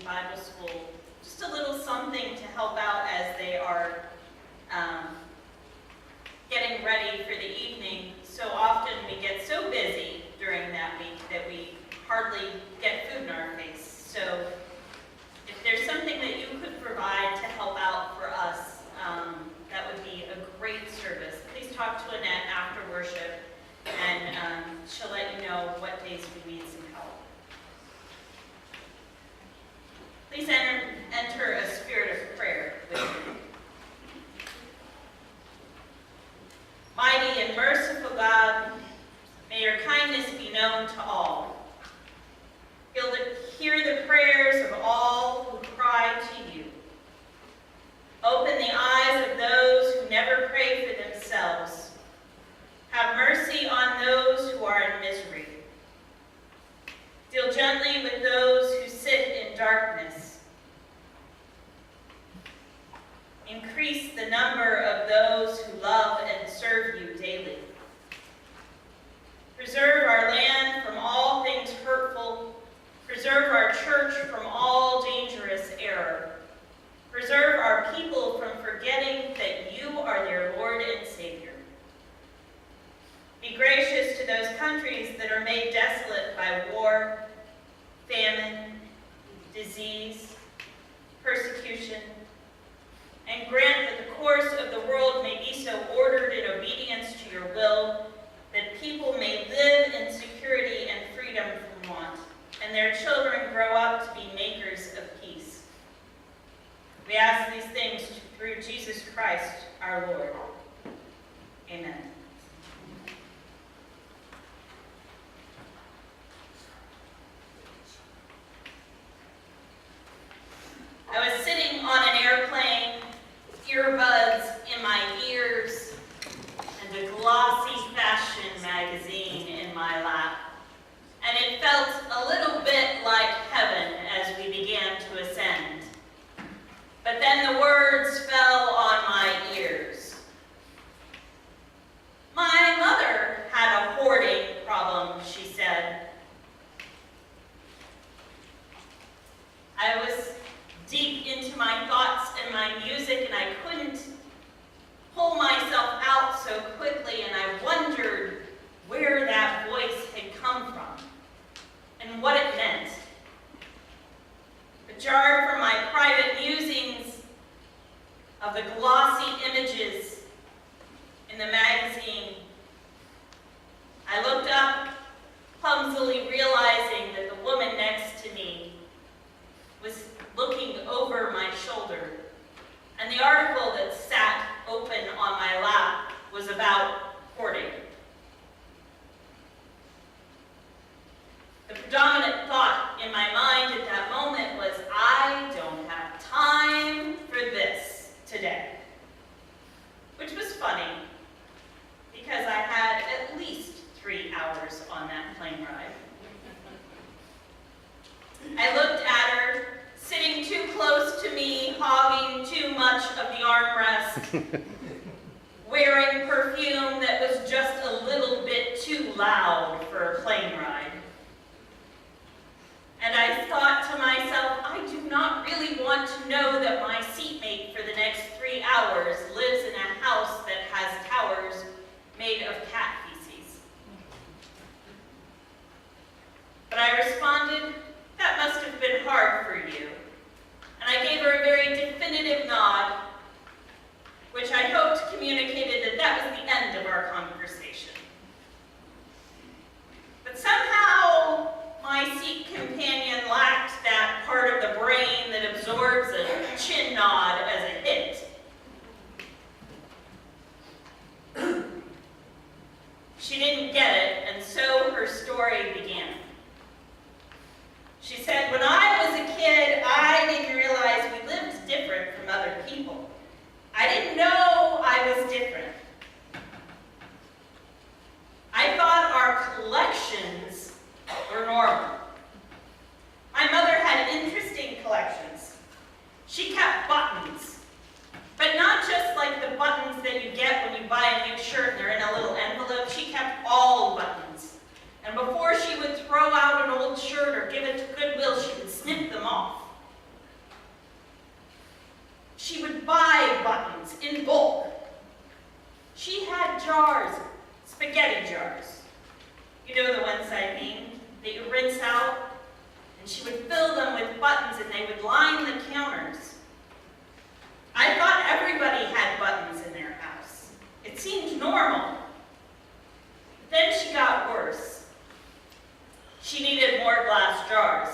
Bible School just a little something to help out as they are getting ready for the evening. So often we get so busy during that week that we hardly get food in our face. So if there's something that you could provide to help out for us, that would be a great service. Please talk to Annette after worship, and she'll let you know what days we need some help. Please enter a spirit of prayer with me. Mighty and merciful God, may your kindness be known to all. Hear the prayers of all who cry to you. Open the eyes of those who never pray for themselves. Have mercy on those who are in misery. Deal gently with those who sit in darkness. Increase the number of those who love and serve you daily. Preserve our land from all things hurtful. Preserve our church from all dangerous error. Preserve our people from forgetting that you are their Lord and Savior. Be gracious to those countries that are made desolate by war, famine, disease, persecution, and grant that the course of the world may be so ordered in obedience to your will that people may live in security and freedom from want, and their children grow up to be makers of peace. We ask these things through Jesus Christ, our Lord. Amen. I was sitting on an airplane, earbuds in my ears, and a glossy fashion magazine in my lap. And it felt a little bit like heaven as we began to ascend. But then the words fell on my ears. My mother had a hoarding problem, she said. I was deep into my thoughts and my music, and I couldn't pull myself out so quickly, and I wondered where that voice had come from and what it meant. Jarred from my private musings of the glossy images in the magazine, I looked up, clumsily realizing that the woman next to me was looking over my shoulder, and the article that sat open on my lap was about hoarding. The predominant thought in my mind at that moment was, I don't have time for this today. Which was funny, because I had at least 3 hours on that plane ride. I looked at her, sitting too close to me, hogging too much of the armrest, wearing perfume that was just a little bit too loud for a plane ride. And I thought to myself, I do not really want to know that my seatmate for the next 3 hours lives in a house that has towers made of cat feces. But I responded, that must have been hard for you. And I gave her a very definitive nod, which I hoped communicated that that was the end of our conversation. But somehow buttons and they would line the counters. I thought everybody had buttons in their house. It seemed normal. But then she got worse. She needed more glass jars.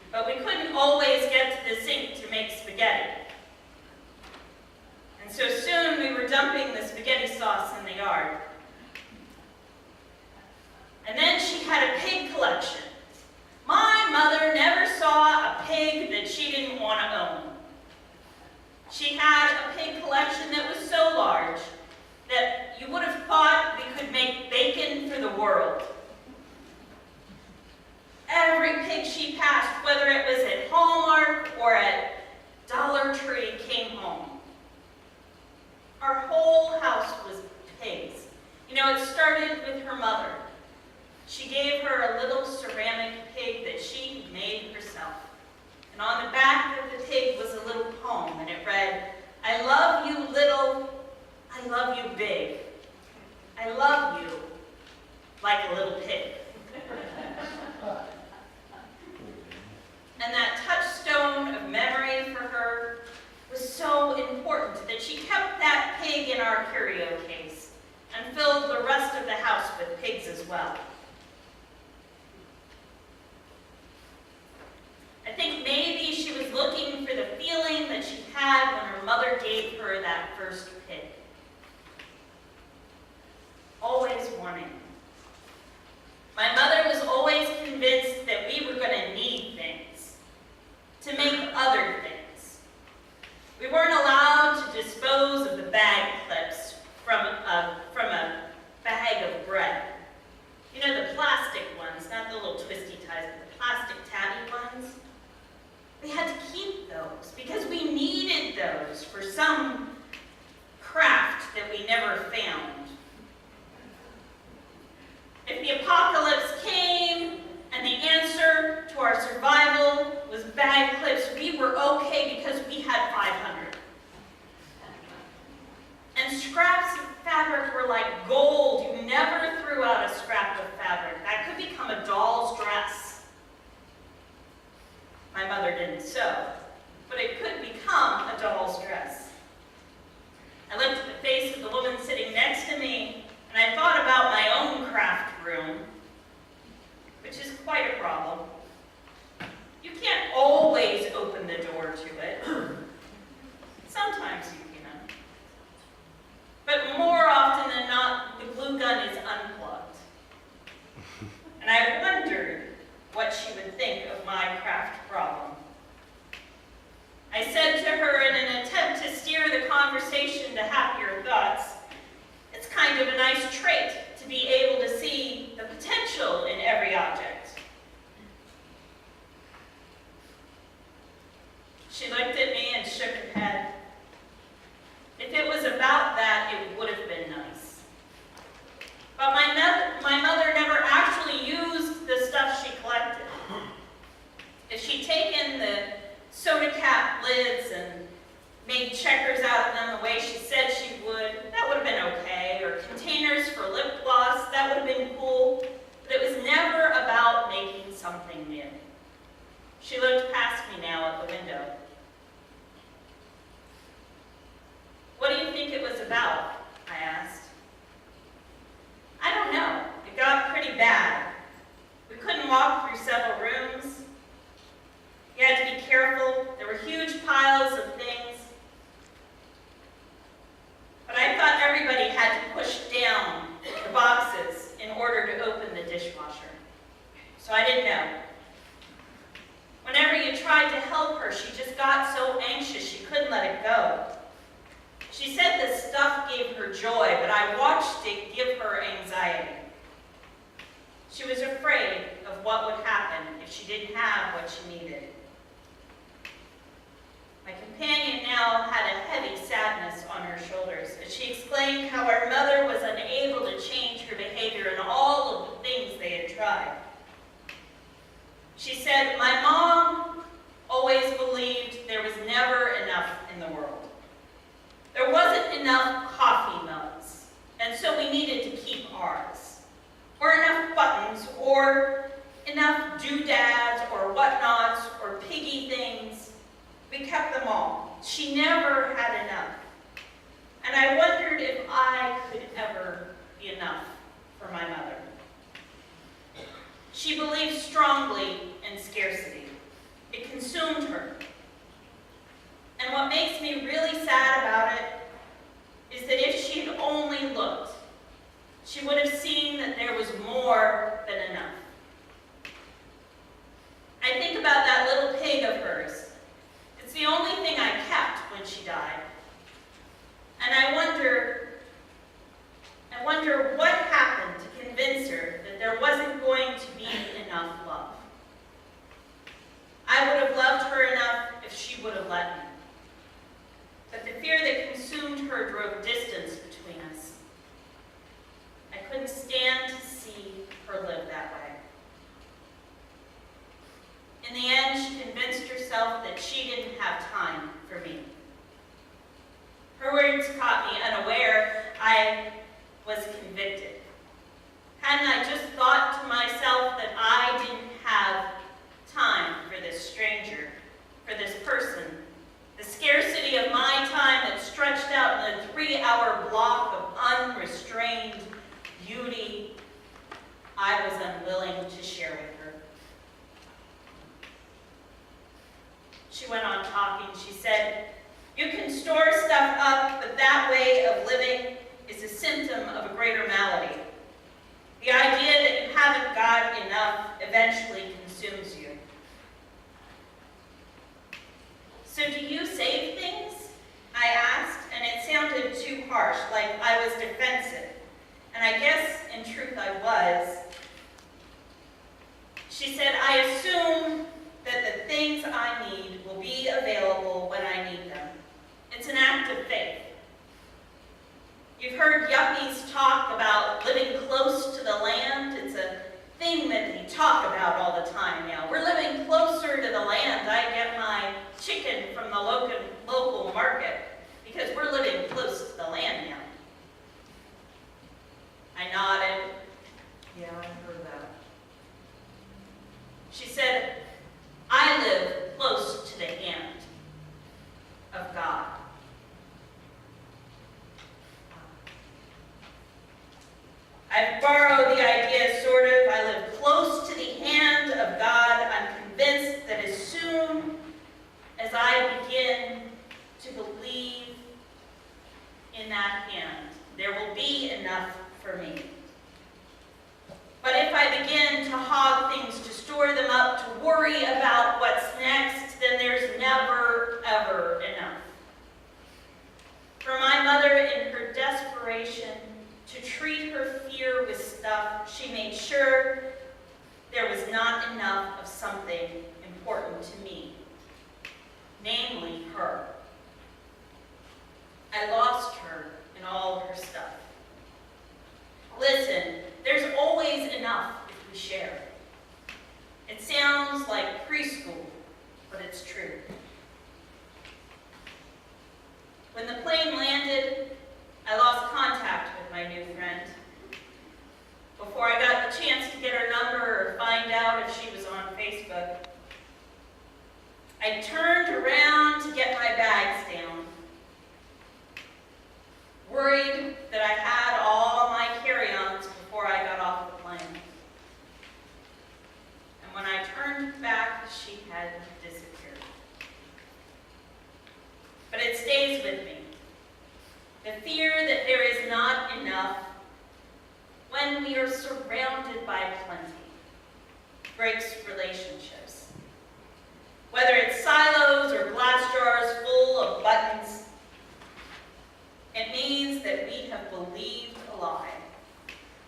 But we couldn't always get to the sink to make spaghetti. And so soon we were dumping the spaghetti sauce in the yard. And then she had a pig collection. My mother never saw a pig that she didn't want to own. She had a pig collection that was so large that you would have thought we could make bacon for the world. Every pig she passed, whether it was at Hallmark or at Dollar Tree, came home. Our whole house was pigs. You know, it started with her mother. She gave her a little ceramic pig that she had made herself. And on the back of the pig was a little poem, and it read, "I love you little, I love you big. I love you like a little pig." And that touchstone of memory for her was so important that she kept that pig in our curio case and filled the rest of the house with pigs as well. I think maybe she was looking for the feeling that she had when her mother gave her that first pig. Always wanting. My mother was always convinced that we were going to need things, to make other things. We weren't allowed to dispose of the bag clips from a bag of bread. You know, the plastic ones, not the little twisty ties, but the plastic tabby ones. We had to keep those because we needed those for some craft that we never found. If the apocalypse came and the answer to our survival was bag clips, we were okay because we had 500. And scraps of fabric were like gold. You never threw out a scrap of fabric. That could become a doll's dress. My mother didn't sew, but it could become a doll's dress. I looked at the face of the woman sitting next to me, and I thought about my own craft room, which is quite a problem. You can't always open the door to it. Sometimes you can. But more often than not, the glue gun is unplugged. And I wondered what she would think of my craft problem. I said to her in an attempt to steer the conversation to happier thoughts, "It's kind of a nice trait to be able to see the potential in every object." She looked at me and shook her head. If it was about that, it would have been nice. But my mother never actually used the stuff she collected. If she'd taken the soda cap lids and made checkers out of them the way she said she would, that would have been okay. Or containers for lip gloss, that would have been cool. But it was never about making something new. She looked past me now at the window. "What do you think it was about?" I asked. "I don't know. It got pretty bad. We couldn't walk through several rooms. You had to be careful. There were huge piles of things. But I thought everybody had to push down the boxes in order to open the dishwasher. So I didn't know. Whenever you tried to help her, she just got so anxious she couldn't let it go. She said the stuff gave her joy, but I watched it give her anxiety. She was afraid of what would happen if she didn't have what she needed." My companion now had a heavy sadness on her shoulders as she explained how her mother was unable to change her behavior in all of the things they had tried. She said, "My mom always believed there was never enough in the world. There wasn't enough coffee mugs, and so we needed to keep ours. Or enough buttons, or enough doodads, or whatnots, or We kept them all. She never had enough. And I wondered if I could ever be enough for my mother. She believed strongly in scarcity. It consumed her. And what makes me really sad about it is that if she had only looked, she would have seen that there was more than enough. I think about that little pig of hers. It's the only thing I kept when she died. And I wonder what happened to convince her that there wasn't going to be enough love. I would have loved her enough if she would have let me. But the fear that consumed her drove distance between us. I couldn't stand to see her live that way. In the end, she convinced herself that she didn't have time for me. Her words caught me unaware. I was convicted. Hadn't I just thought to myself that I didn't have time for this stranger, for this person, the scarcity of my time that stretched out in a 3-hour block of unrestrained beauty, I was unwilling to share with her. She went on talking. She said, "You can store stuff up, but that way of living is a symptom of a greater malady. The idea that you haven't got enough eventually consumes you." "So do you save things?" I asked, and it sounded too harsh, like I was defensive. And I guess, in truth, I was. She said, "I assume that the things I need will be available when I need them. It's an act of faith. You've heard yuppies talk about living close to the land. It's a thing that they talk about all the time now. We're living closer to the land. I get my chicken from the local market because we're living close to the land now." I nodded. "Yeah, I heard that." She said, "I live close to the hand of God." I've borrowed the idea, sort of. I live close to the hand of God. I'm convinced that as soon as I begin to believe in that hand, there will be enough for me. But if I begin to hog things, to store them up, to worry about what's next, then there's never, ever enough. For my mother, in her desperation to treat her fear with stuff, she made sure there was not enough of something important to me, namely her. I lost her in all her stuff. Listen, there's always enough if we share. It sounds like preschool, but it's true. When the plane landed, I lost contact with my new friend. Before I got the chance to get her number or find out if she was on Facebook, I turned around to get my bags down, worried that I had all my carry-ons before I got off the plane. And when I turned back, she had disappeared. But it stays with me. The fear that there is not enough when we are surrounded by plenty breaks relationships. Whether it's silos or glass jars full of buttons, it means that we have believed a lie.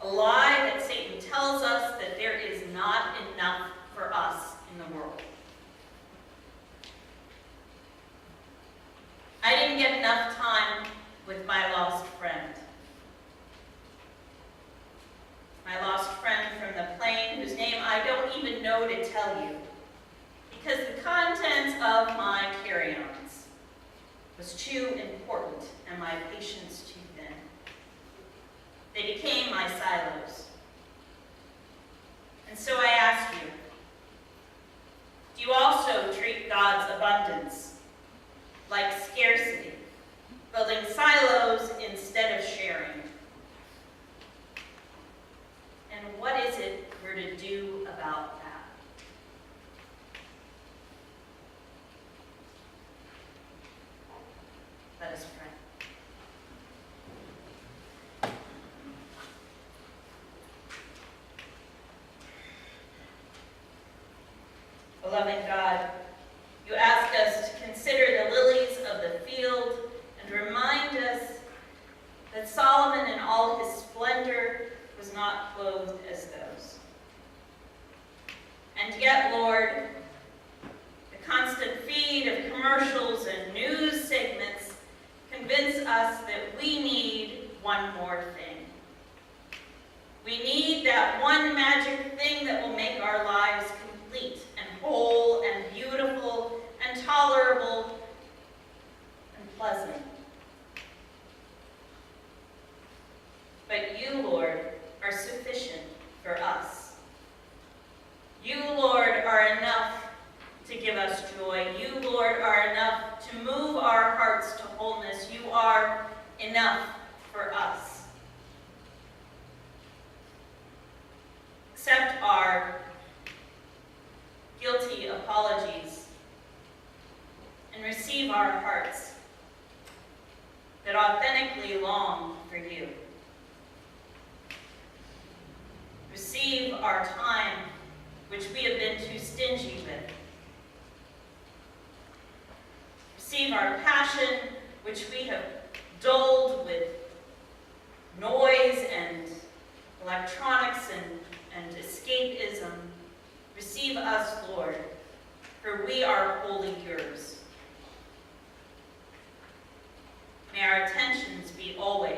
A lie that Satan tells us that there is not enough for us in the world. I didn't get enough time with my lost friend. My lost friend from the plane, whose name I don't even know to tell you, because the contents of my carry-ons was too important and my patience too thin. They became my silos. And so I ask you, do you also treat God's abundance like scarcity, building silos instead of sharing. And what is it we're to do about that? Let us pray. Beloved God, you ask us to consider the lilies of the field and remind us that Solomon in all his splendor was not clothed as those. And yet, Lord, the constant feed of commercials and news segments convince us that we need one more thing. We need that one magic thing that will make our lives complete and whole and beautiful and tolerable and pleasant. But you, Lord, are sufficient for us. You, Lord, are enough to give us joy. You, Lord, are enough to move our hearts to wholeness. You are enough for us. Accept our guilty apologies and receive our hearts that authentically long for you. Receive our time, which we have been too stingy with. Receive our passion, which we have dulled with noise and electronics and escapism. Receive us, Lord, for we are wholly yours. May our attentions be always